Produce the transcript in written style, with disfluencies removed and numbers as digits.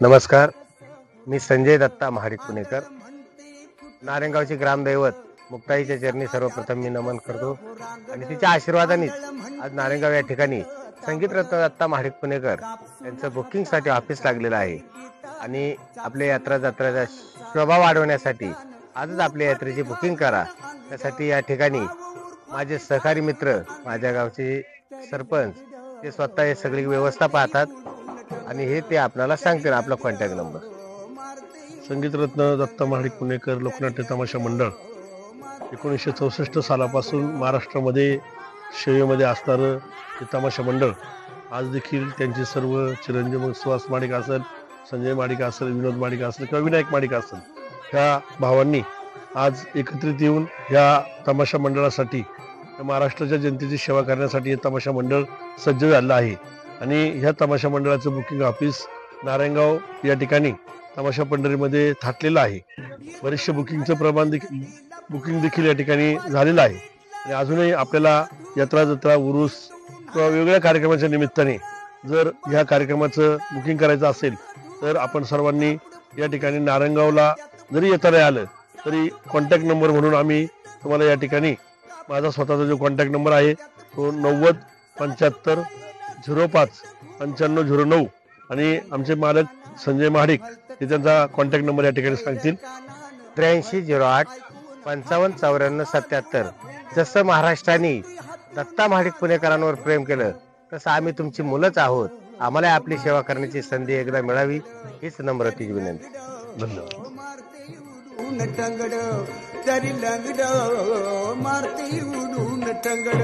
नमस्कार, मी संजय दत्ता महाडिक पुणेकर. नारायणगावचे ग्रामदैवत मुक्ताईच्या चरणी सर्वप्रथम मी नमन करतो आणि तिच्या आशीर्वादाने आज नारायणगाव या ठिकाणी संगीतरत्न दत्ता महाडिक पुणेकर यांचं बुकिंगसाठी ऑफिस लागलेलं आहे आणि आपल्या यात्रा जत्रेचा शोभा वाढवण्यासाठी आजच आपल्या यात्रेची बुकिंग करा. त्यासाठी या ठिकाणी माझे सहकारी मित्र, माझ्या गावचे सरपंच, ते स्वतः हे सगळी व्यवस्था पाहतात आणि हे ते आपल्याला सांगतील. आपला कॉन्टॅक्ट नंबर. संगीतरत्न दत्ता महाडिक पुणेकर लोकनाट्य तमाशा मंडळ 1964 सालापासून महाराष्ट्रामध्ये शैवीमध्ये असणारं हे तमाशा मंडळ आज देखील त्यांचे सर्व चिरंजीव सुहास माडिक असेल, संजय माडिक असेल, विनोद माडिक असेल किंवा विनायक माडिक असेल, ह्या भावांनी आज एकत्रित येऊन ह्या तमाशा मंडळासाठी, महाराष्ट्राच्या जनतेची सेवा करण्यासाठी हे तमाशा मंडळ सज्ज झालं आहे. आणि ह्या तमाशा मंडळाचं बुकिंग ऑफिस नारायणगाव या ठिकाणी तमाशा पंढरीमध्ये थाटलेलं आहे. बरेचसे बुकिंगचं प्रमाण बुकिंग देखील या ठिकाणी झालेलं आहे आणि अजूनही आपल्याला यात्रा जत्रा उरूस किंवा वेगवेगळ्या कार्यक्रमाच्या निमित्ताने जर ह्या कार्यक्रमाचं बुकिंग करायचं असेल तर आपण सर्वांनी या ठिकाणी नारायणगावला जरी येता नाही आलं तरी कॉन्टॅक्ट नंबर म्हणून आम्ही तुम्हाला या ठिकाणी माझा स्वतःचा जो कॉन्टॅक्ट नंबर आहे तो 90 75 05 9509 आणि आमचे मालक संजय महाडिक हे त्यांचा कॉन्टॅक्ट नंबर या ठिकाणी सांगतील. 8308 55 94 77. जसं महाराष्ट्राने दत्ता महाडिक पुणेकरांवर प्रेम केलं तसं आम्ही तुमची मुलंच आहोत. आम्हाला आपली सेवा करण्याची संधी एकदा मिळावी हीच नम्रतेची विनंती. धन्यवाद. तरी लंगड मारती उडून टंगड.